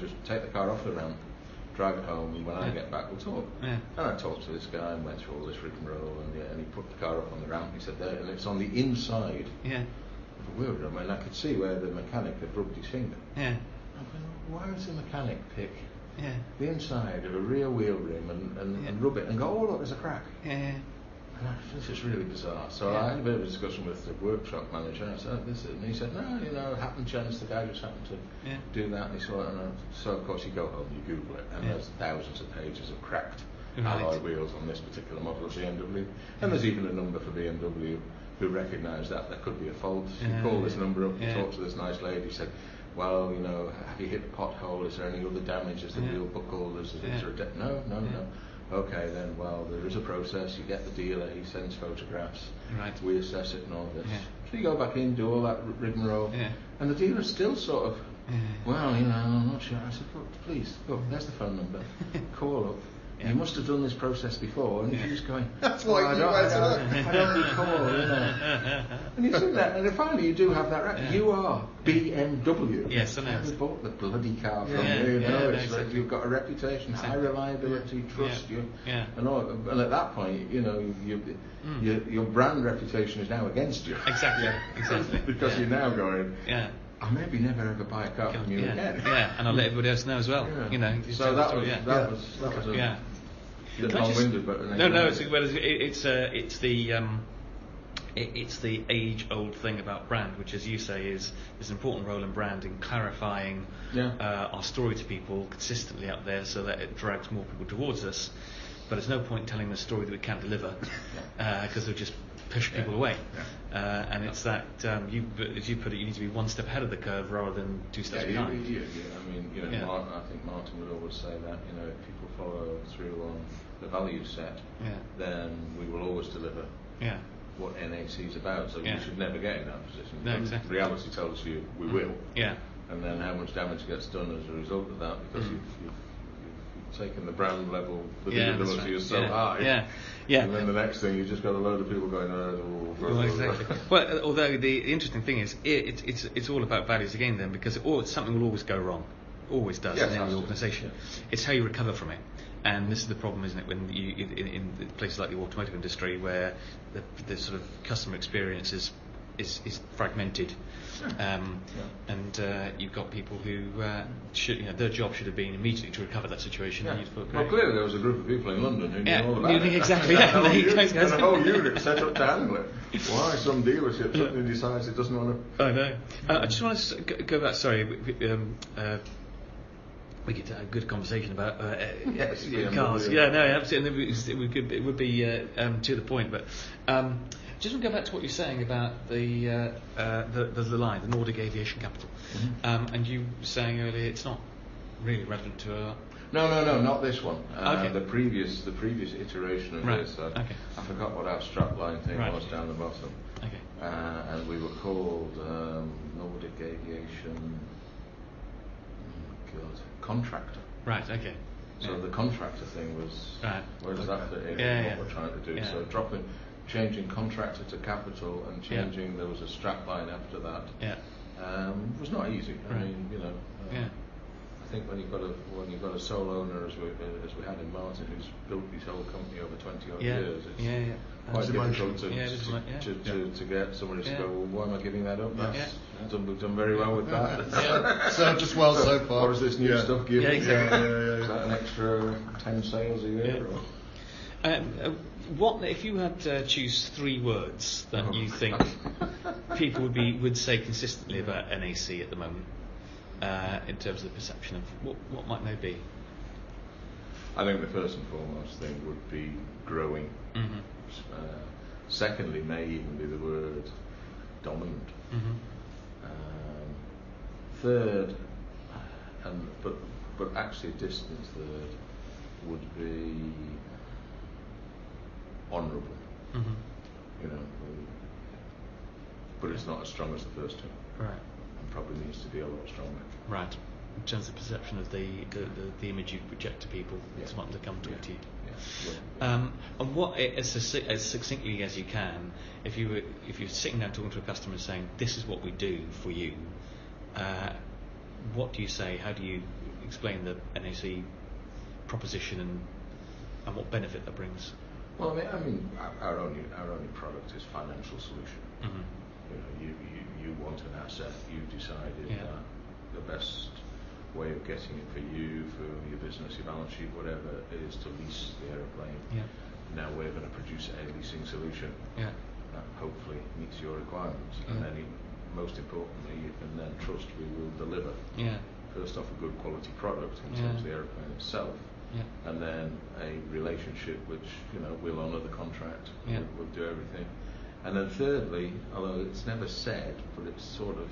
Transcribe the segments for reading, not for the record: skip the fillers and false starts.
just take the car off the ramp, drive it home, and when I get back, we'll talk. Yeah. And I talked to this guy and went through all this rigmarole, and he put the car up on the ramp. He said, there, and it's on the inside of the wheel drum, and I could see where the mechanic had rubbed his finger. Yeah. I'm going, why does the mechanic pick Yeah. the inside of a rear wheel rim and rub it and go, oh look, there's a crack? Yeah. And this is really bizarre. So I had a bit of a discussion with the workshop manager, and I said, and he said, no, happened chance, the guy just happened to do that, and he saw it, and so of course you go home, you Google it, and there's thousands of pages of cracked alloy wheels on this particular model of BMW, and there's even a number for BMW who recognise that there could be a fault. You call this number up, you talk to this nice lady, said, well, have you hit a pothole? Is there any other damage? Is the wheel buckled? Is there no. Okay, then, well, there is a process. You get the dealer, he sends photographs, we assess it and all this. So you go back in, do all that rigmarole, and the dealer's still sort of, well, I'm not sure. I said, look, please, look, there's the phone number, call up. You must have done this process before, and she's going, that's why I don't recall, And you see that, and finally you do have that right. You are BMW. Yes, I know. We bought the bloody car from you, exactly. You've got a reputation, high reliability, trust you, and all. And at that point, your brand reputation is now against you. Exactly. Because you're now going, I'll maybe never ever buy a car from you again. Yeah, and I'll let everybody else know as well. So that was a long-winded, but it's the age-old thing about brand, which, as you say, is there's an important role in brand in clarifying our story to people consistently out there, so that it drags more people towards us. But there's no point telling the story that we can't deliver, because it'll just push people away. And it's that as you put it, you need to be one step ahead of the curve rather than two steps behind. I think Martin would always say that if people follow through on the value set, then we will always deliver what NAC is about. So we should never get in that position. No, exactly. Reality tells you we will. Yeah. And then how much damage gets done as a result of that, because you've taken the brand level, the visibility is so high. And then the next thing, you've just got a load of people going, exactly. Well, although the interesting thing is, it's all about values again then, because something will always go wrong. Always does in any organisation. It's how you recover from it. And this is the problem, isn't it, when you in places like the automotive industry, where the sort of customer experience is fragmented, and you've got people who their job should have been immediately to recover that situation. Well, clearly there was a group of people in London who knew all about it. Exactly. And a whole unit set up to handle it. Why some dealership suddenly decides it doesn't want to? I know. I just want to go back. Sorry. We could have a good conversation about cars. Absolutely. It would be to the point. But just want to go back to what you're saying about the line, the Nordic Aviation Capital, and you were saying earlier it's not really relevant to. No, not this one. The previous iteration of this. I forgot what our strapline thing was down the bottom. And we were called Nordic Aviation. Contractor. Right. Okay. So the contractor thing was where does that fit in? What we're trying to do. So changing contractor to capital and changing. There was a strap line after that. Was not easy. I mean, I think when you've got a sole owner as we had in Martin, who's built his whole company over 20 odd years, it's quite difficult to get somebody to go, well, why am I giving that up? We've done very well with that. Served us well so far. What does this new stuff give? Exactly. Is that an extra 10 sales a year? What if you had to choose 3 words that you think people would say consistently about NAC at the moment, in terms of the perception of what might they be? I think the first and foremost thing would be growing. Secondly, may even be the word dominant. Third, but actually a distant third, would be honourable. But it's not as strong as the first two. Right. And probably needs to be a lot stronger. Right. In terms of perception of the image you project to people, it's wanting to come talk to you. And what, as succinctly as you can, if you're sitting down talking to a customer and saying, "This is what we do for you," what do you say? How do you explain the NAC proposition and what benefit that brings? Well, I mean, our only product is financial solution. Mm-hmm. You want an asset. You decided that the best way of getting it for you, for your business, your balance sheet, whatever, is to lease the aeroplane. Yeah. Now we're going to produce a leasing solution that hopefully meets your requirements, and then most importantly, you can then trust we will deliver. First off, a good quality product in terms of the aeroplane itself, and then a relationship which we'll honour the contract, we'll do everything, and then thirdly, although it's never said, but it's sort of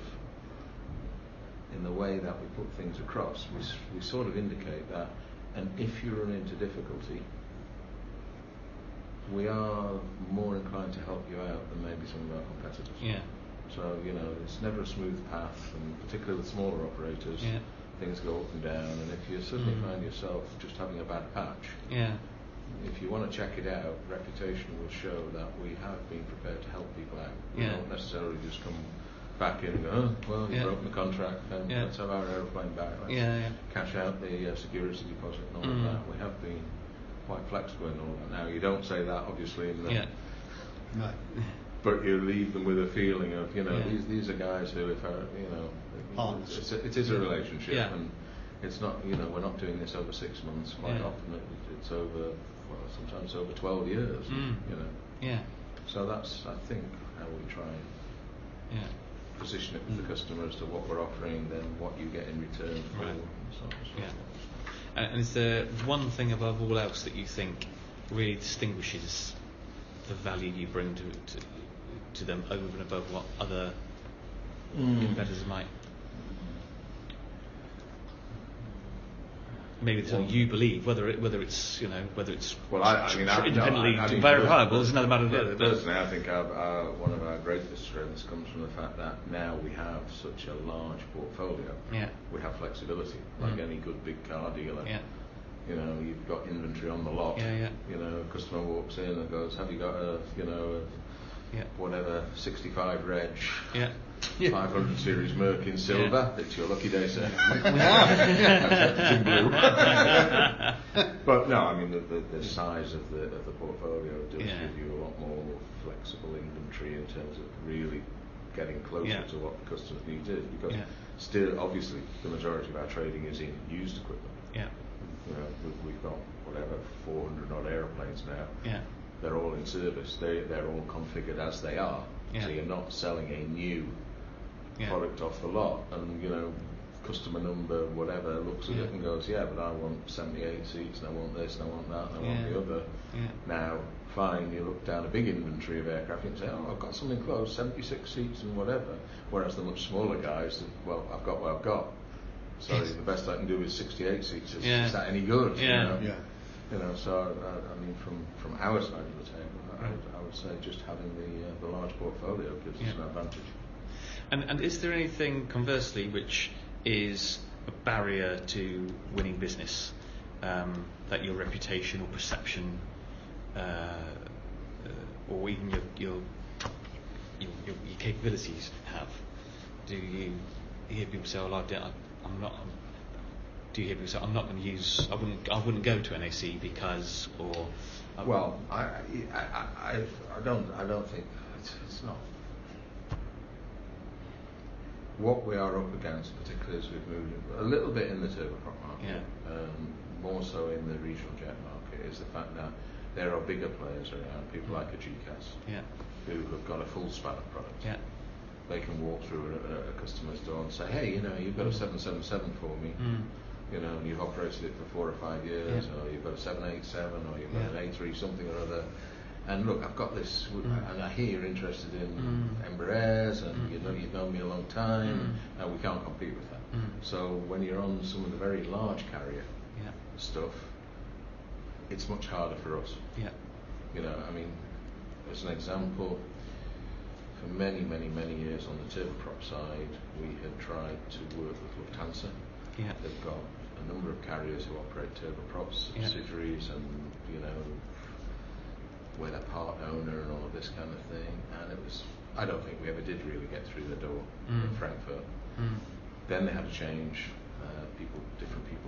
in the way that we put things across, we sort of indicate that, and if you run into difficulty, we are more inclined to help you out than maybe some of our competitors. So it's never a smooth path, and particularly with smaller operators, things go up and down. And if you suddenly find yourself just having a bad patch, if you want to check it out, reputation will show that we have been prepared to help people out. We don't necessarily just come back in and go, oh, well, you broke the contract, and let's have our aeroplane back. Let's cash out the security deposit and all of that. We have been quite flexible in all that. Now, you don't say that obviously in the no. But you leave them with a feeling of these are guys who, if it is a relationship, and it's not we're not doing this over 6 months. Quite often it's over sometimes over 12 years. So that's, I think, how we try and position it with the customer as to what we're offering, then what you get in return for, and so on and so forth. And is there one thing above all else that you think really distinguishes the value you bring to them over and above what other competitors might? Maybe it's something you believe, whether it's well, I mean, independently verifiable is another matter. Personally, I think one of our greatest strengths comes from the fact that now we have such a large portfolio. We have flexibility, like any good big car dealer. You've got inventory on the lot. A customer walks in and goes, "Have you got a whatever 65 reg 500 series Merc in silver? It's your lucky day, sir." It's in blue. But no, I mean the size of the portfolio does give you a lot more flexible inventory in terms of really getting closer to what the customer's need is, because still obviously the majority of our trading is in used equipment. We've got whatever 400 odd aeroplanes now. They're all in service. They're all configured as they are. So you're not selling a new product off the lot, and customer number whatever looks at it and goes, but I want 78 seats, and I want this, and I want that, and I want the other. Now, fine, you look down a big inventory of aircraft and say, oh, I've got something close, 76 seats and whatever. Whereas the much smaller guys, well, I've got what I've got. So the best I can do is 68 seats. Is that any good? So I mean, from our side of the table, I would say just having the large portfolio gives us an advantage. And is there anything conversely which is a barrier to winning business that your reputation or perception, or even your capabilities have? Do you hear people say, "Well, I'm not"? Do you hear people say, "I'm not going to use"? I wouldn't go to NAC because, or? Well, I don't think it's not. What we are up against, particularly as we've moved a little bit in the turboprop market, more so in the regional jet market, is the fact that there are bigger players around, people like a GCAS, who have got a full span of products. They can walk through a customer's door and say, "Hey, you've got a 777 for me, and you've operated it for 4 or 5 years, or you've got a 787, or you've got an A3 something or other. And look, I've got this, and I hear you're interested in Embraers, and you've known me a long time, and we can't compete with that." So when you're on some of the very large carrier stuff, it's much harder for us. I mean, as an example, for many, many, many years on the turboprop side, we had tried to work with Lufthansa. They've got a number of carriers who operate turboprops, subsidiaries, and we're their part owner and all of this kind of thing. And I don't think we ever did really get through the door in Frankfurt. Then they had to change. Different people